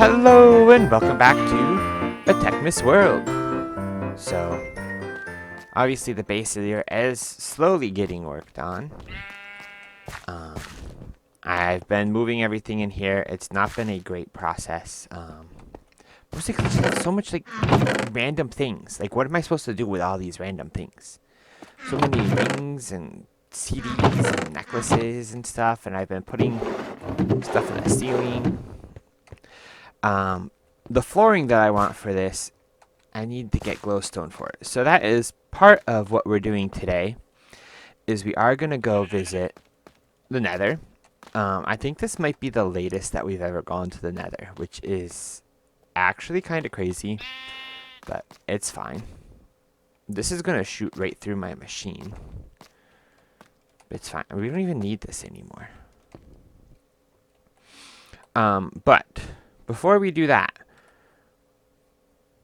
Hello and welcome back to a Techmas world. So, obviously the base here is slowly getting worked on. I've been moving everything in here. It's not been a great process. Mostly because there's so much like random things. Like, what am I supposed to do with all these random things? So many rings and CDs and necklaces and stuff, and I've been putting stuff in the ceiling. The flooring that I want for this, I need to get glowstone for it. So that is part of what we're doing today, is we are going to go visit the Nether. I think this might be the latest that we've ever gone to the Nether, which is actually kind of crazy, but it's fine. This is going to shoot right through my machine. It's fine. We don't even need this anymore. But before we do that,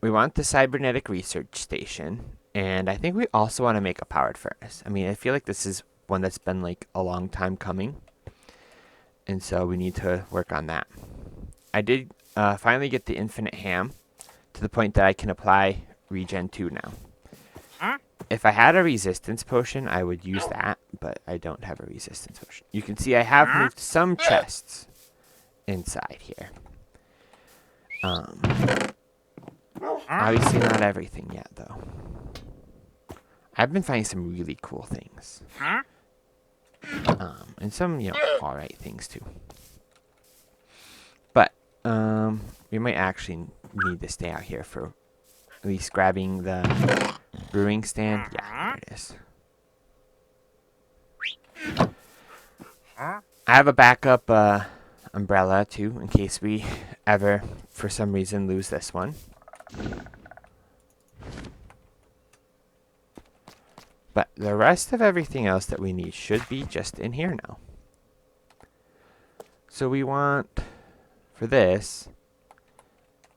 we want the cybernetic research station, and I think we also want to make a powered furnace. I mean, I feel like this is one that's been like a long time coming, and so we need to work on that. I did finally get the infinite ham to the point that I can apply regen 2 now. If I had a resistance potion, I would use that, but I don't have a resistance potion. You can see I have moved some chests inside here. Obviously not everything yet, though. I've been finding some really cool things. And some, alright things, too. But, we might actually need to stay out here for at least grabbing the brewing stand. Yeah, there it is. I have a backup umbrella, too, in case we ever, for some reason, lose this one. But the rest of everything else that we need should be just in here now. So we want, for this,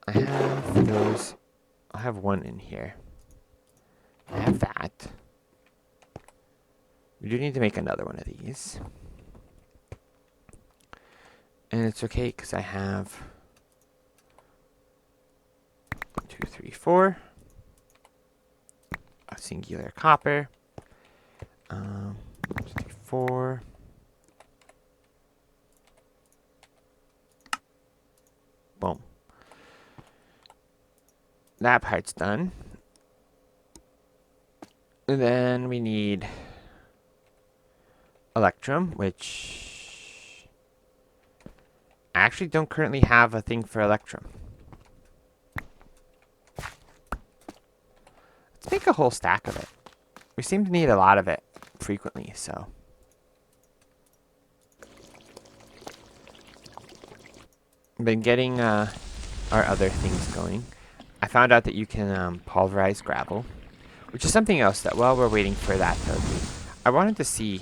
I have those, I'll have one in here. I have that. We do need to make another one of these. And it's okay because I have 1, 2, 3, 4. A singular copper. 1, 2, 3, 4. Boom. That part's done. And then we need electrum, which I actually don't currently have a thing for electrum. Let's make a whole stack of it. We seem to need a lot of it frequently, so. I've been getting our other things going. I found out that you can pulverize gravel, which is something else that while we're waiting for that to do, I wanted to see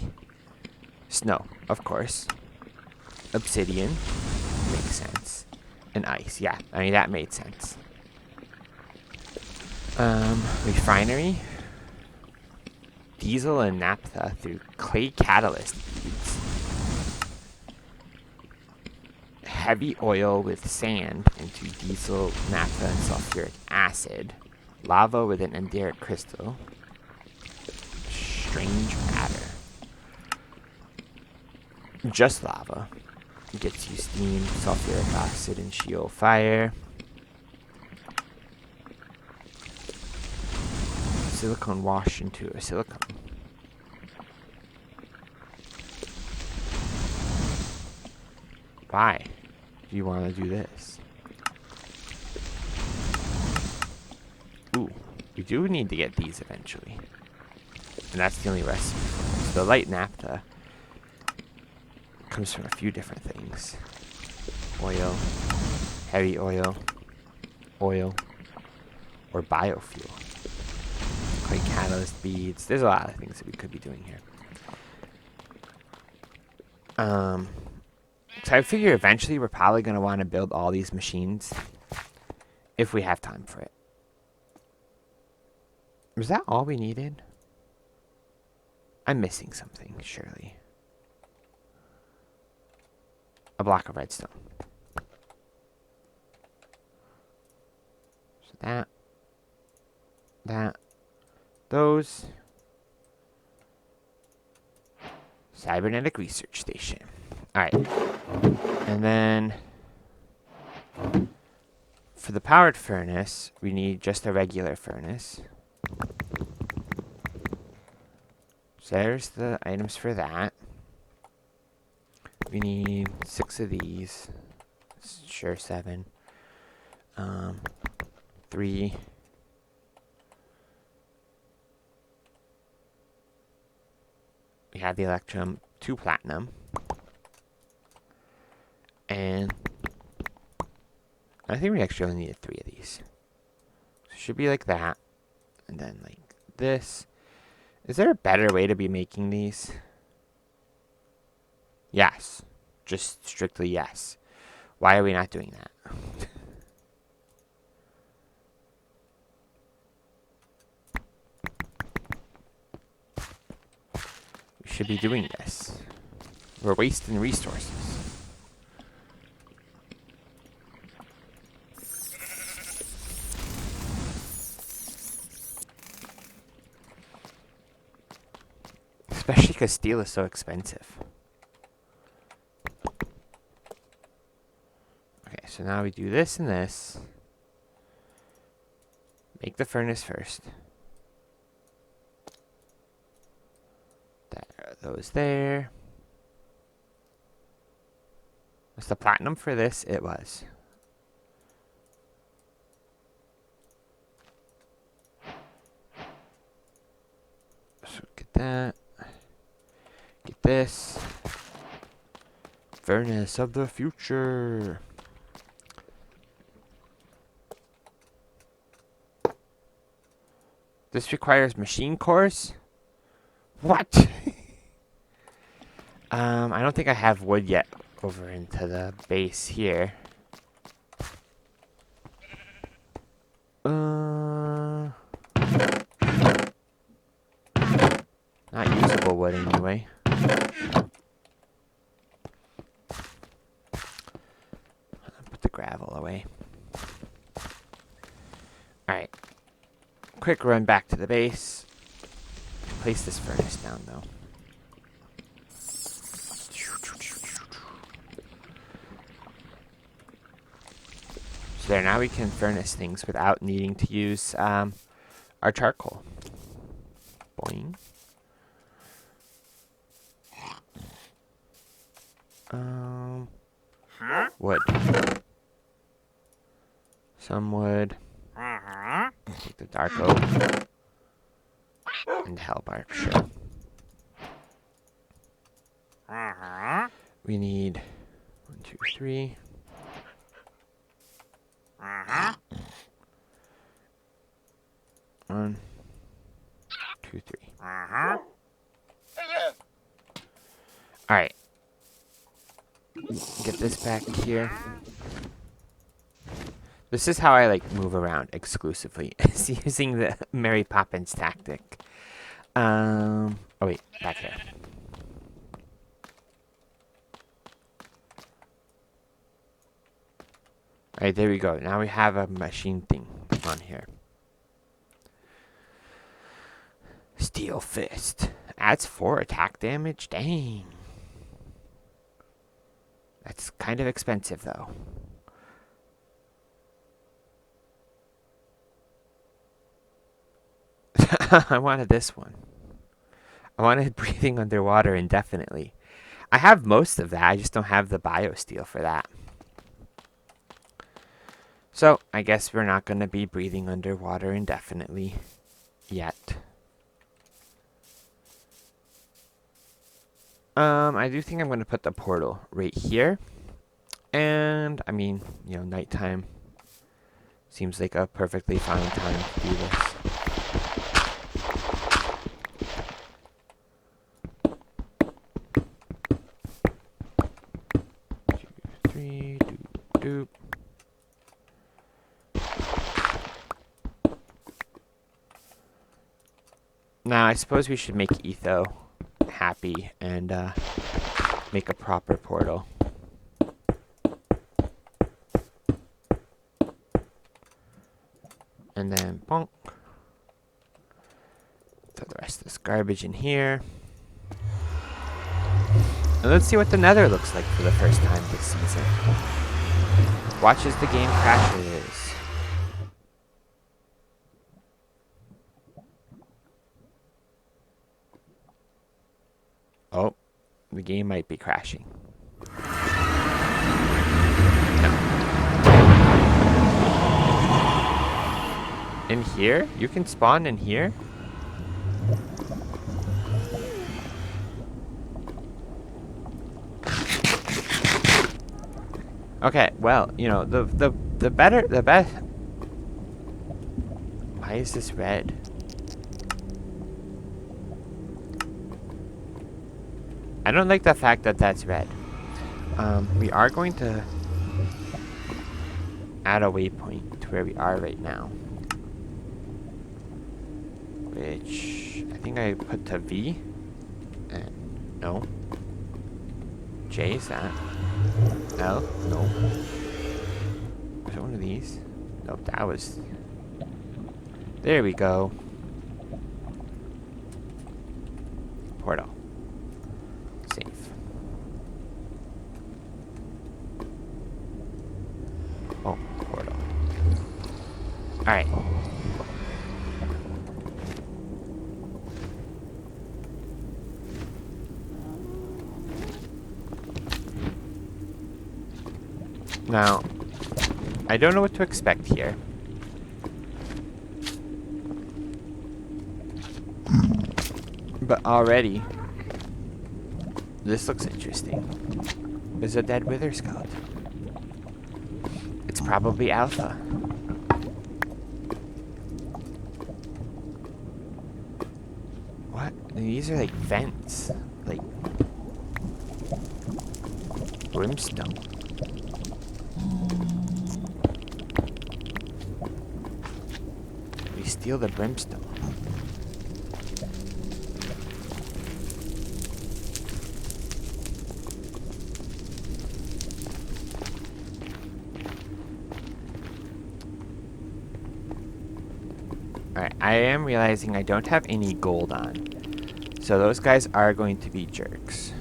snow, of course. Obsidian, makes sense. And ice, yeah, I mean that made sense. Refinery. Diesel and naphtha through clay catalyst beads. Heavy oil with sand into diesel, naphtha, and sulfuric acid. Lava with an enderic crystal. Strange matter. Just lava. Gets you steam, sulfuric acid, and Sheol fire. Silicone wash into a silicone. Why do you want to do this? Ooh, we do need to get these eventually. And that's the only recipe for it. So the light naphtha comes from a few different things. Oil, heavy oil, oil, or biofuel. Clay catalyst beads. There's a lot of things that we could be doing here. So I figure eventually we're probably going to want to build all these machines if we have time for it. Was that all we needed? I'm missing something, surely. A block of redstone. That. That. Those. Cybernetic Research Station. Alright. And then for the powered furnace, we need just a regular furnace. So there's the items for that. We need 6 of these. Sure, 7. 3. We have the electrum, 2 platinum. And I think we actually only needed 3 of these. So it should be like that. And then like this. Is there a better way to be making these? Yes. Just strictly yes. Why are we not doing that? We should be doing this. We're wasting resources. Especially because steel is so expensive. Okay, so now we do this and this. Make the furnace first. There are those there. Was the platinum for this? It was. So get that. Get this. Furnace of the future. This requires machine cores? What? I don't think I have wood yet over into the base here. Not usable wood anyway. Put the gravel away. Alright. Quick run back to the base. Place this furnace down though. So there, now we can furnace things without needing to use our charcoal. Boing. Wood. Some wood. Take the dark oak. And hellbark, sure. We need 1, 2, 3. 1, 2, 3. Alright. Get this back here. This is how I like move around exclusively. It's using the Mary Poppins tactic. Oh wait, back here. Alright, there we go. Now we have a machine thing on here. Steel Fist. Adds 4 attack damage? Dang. That's kind of expensive though. I wanted this one. I wanted breathing underwater indefinitely. I have most of that. I just don't have the biosteel for that. So, I guess we're not going to be breathing underwater indefinitely yet. I do think I'm going to put the portal right here. And, I mean, you know, nighttime seems like a perfectly fine time to do this. 2, 3, doop, doop. Now, I suppose we should make Etho happy and make a proper portal. And then bonk. Throw the rest of this garbage in here. And let's see what the Nether looks like for the first time this season. Watch as the game crashes. Oh, the game might be crashing. No. In here? You can spawn in here? Okay, well, you know, the best. Why is this red? I don't like the fact that that's red. We are going to add a waypoint to where we are right now. Which I think I put to V. And no. J is that? L? No. Was it one of these? Nope, that was... There we go. Portal. Save. Oh, portal. Alright. Now, I don't know what to expect here. But already, this looks interesting. There's a dead wither skeleton. It's probably alpha. What? These are like vents. Like brimstone. We steal the brimstone. Alright, I am realizing I don't have any gold on. So those guys are going to be jerks.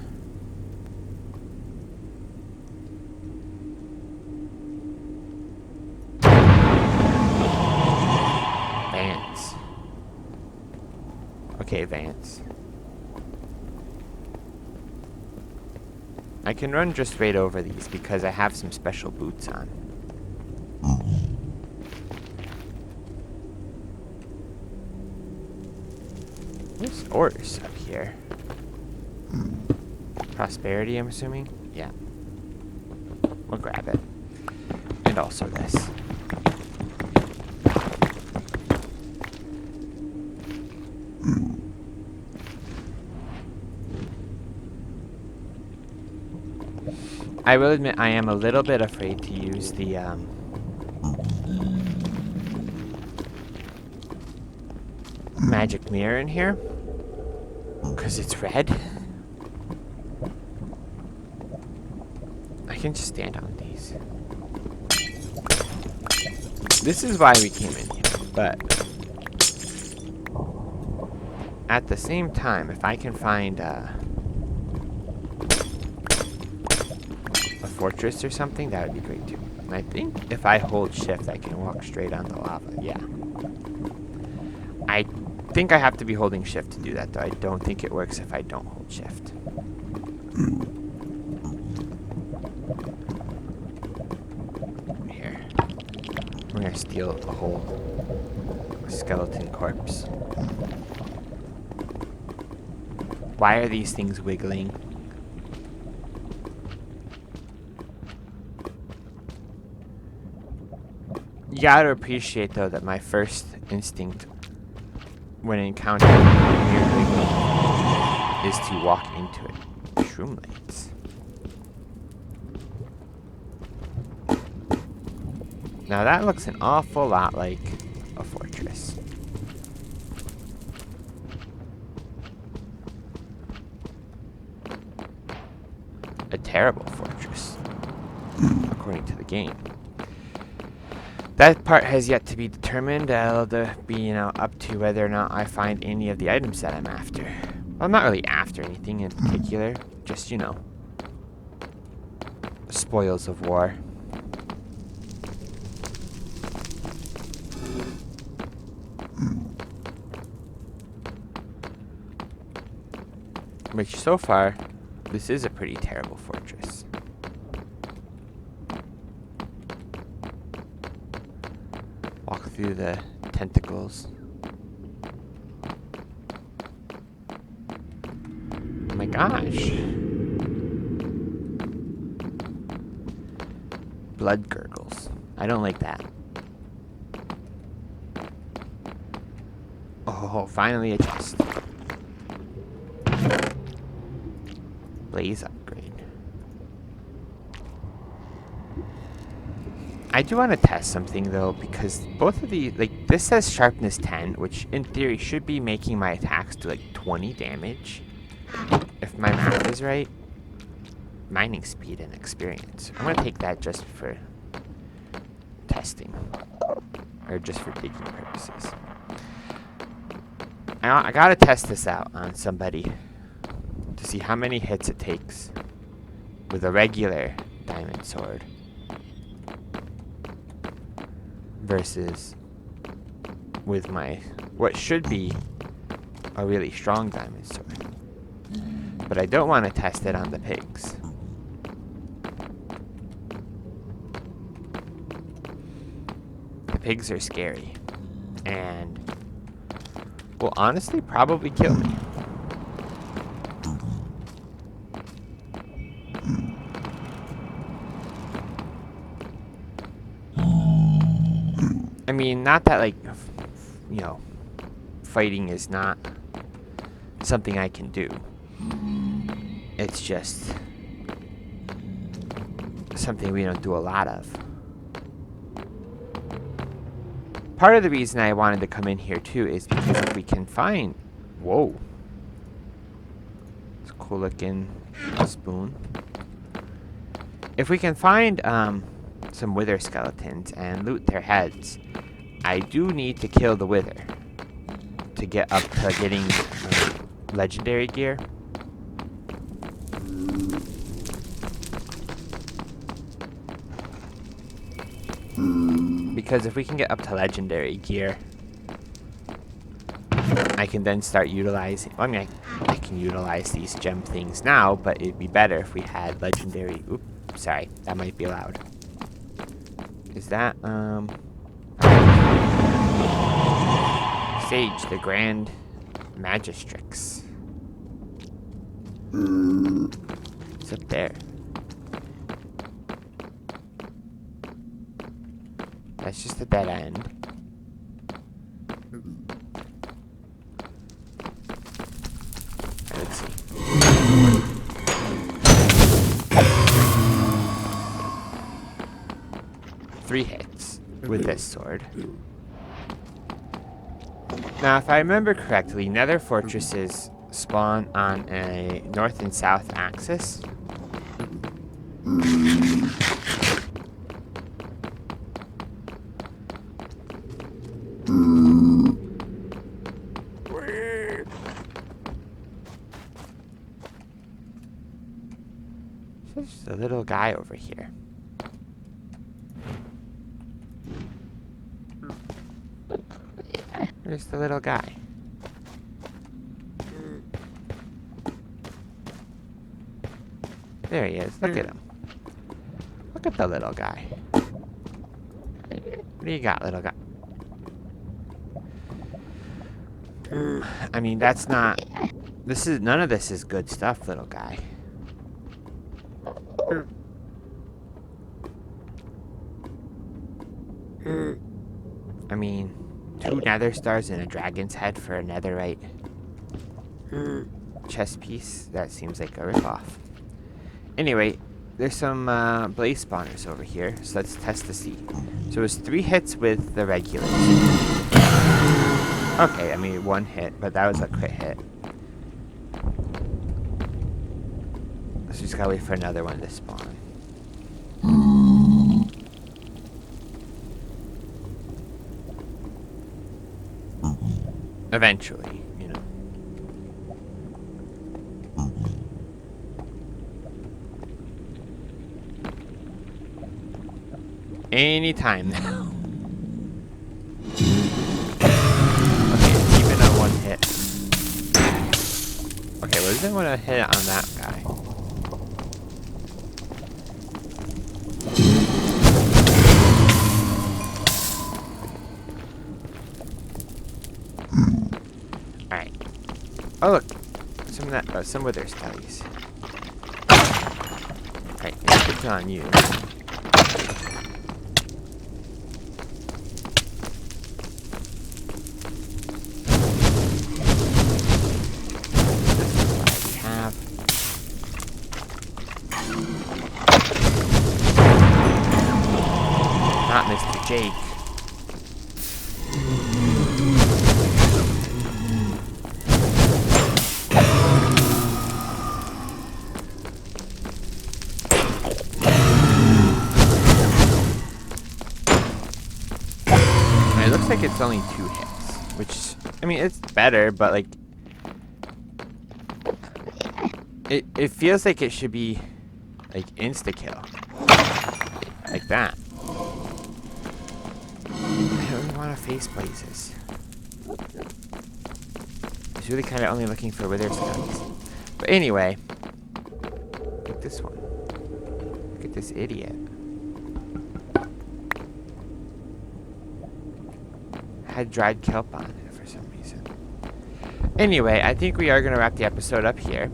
Vance. Okay, Vance. I can run just right over these because I have some special boots on. There's ores up here. Prosperity, I'm assuming? Yeah. We'll grab it. And also this. I will admit I am a little bit afraid to use the magic mirror in here. Because it's red. I can just stand on these. This is why we came in here, but at the same time, if I can find a fortress or something, that would be great too. And I think if I hold shift, I can walk straight on the lava. Yeah. I think I have to be holding shift to do that, though. I don't think it works if I don't hold shift. Here. We're gonna steal a whole skeleton corpse. Why are these things wiggling? You gotta appreciate, though, that my first instinct when encountering weird wiggling is to walk into it. Shroom lights. Now that looks an awful lot like a fortress. A terrible fortress, according to the game. That part has yet to be determined. That'll be, up to whether or not I find any of the items that I'm after. Well, I'm not really after anything in particular. Just, spoils of war. Which, so far, this is a pretty terrible fortress. Walk through the tentacles. Oh my gosh. Blood gurgles. I don't like that. Oh, finally a chest. Blaze upgrade. I do want to test something though, because both of these, like, this says sharpness 10, which in theory should be making my attacks do like 20 damage. If my math is right. Mining speed and experience. I'm gonna take that just for testing. Or just for digging purposes. I gotta test this out on somebody to see how many hits it takes with a regular diamond sword versus with my what should be a really strong diamond sword. But I don't want to test it on the pigs. The pigs are scary and will honestly probably kill me. I mean, not that, like, fighting is not something I can do. It's just something we don't do a lot of. Part of the reason I wanted to come in here, too, is because if we can find... Whoa. It's a cool-looking spoon. If we can find some wither skeletons and loot their heads, I do need to kill the wither to get up to getting legendary gear. Because if we can get up to legendary gear, I can then start utilizing... I mean, I can utilize these gem things now, but it'd be better if we had legendary... Oops, sorry, that might be loud. Is that, Sage, the Grand Magistrix. It's up there. That's just a dead end. Let's see. 3 hits with this sword. Now, if I remember correctly, Nether fortresses spawn on a north and south axis. There's a little guy over here. Where's the little guy? There he is. Look at him. Look at the little guy. What do you got, little guy? I mean, that's not... None of this is good stuff, little guy. I mean... 2 nether stars and a dragon's head for a netherite chest piece. That seems like a ripoff. Anyway, there's some blaze spawners over here, so let's test to see. So it was 3 hits with the regulars. Okay, I mean 1 hit, but that was a crit hit. Let's just gotta wait for another one to spawn. Eventually, you know. Anytime now. Okay, even a one hit. Okay, well, doesn't want to hit on that guy. Alright. Oh, look. Some wither studies. Alright, it's on you. Not Mr. Jake. And it looks like it's only 2 hits, which, I mean, it's better, but like, it feels like it should be like insta-kill. Like that. I don't really want to face blazes. It's really kind of only looking for wither studies. But anyway, look at this one. Look at this idiot. Had dried kelp on it for some reason. Anyway, I think we are going to wrap the episode up here.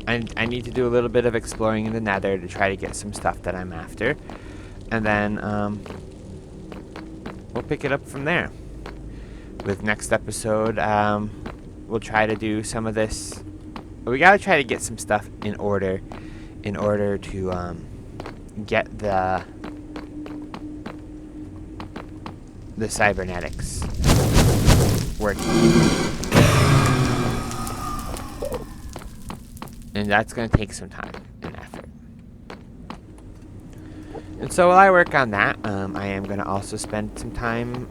I need to do a little bit of exploring in the Nether to try to get some stuff that I'm after. And then we'll pick it up from there. With next episode, we'll try to do some of this. We gotta try to get some stuff in order to get the cybernetics working. And that's going to take some time and effort. And so while I work on that, I am going to also spend some time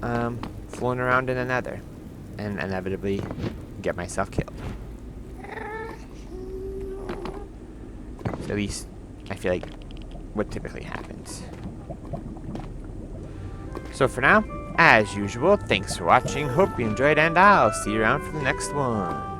fooling around in the Nether. And inevitably get myself killed. So at least I feel like what typically happens. So for now, as usual, thanks for watching. Hope you enjoyed, and I'll see you around for the next one.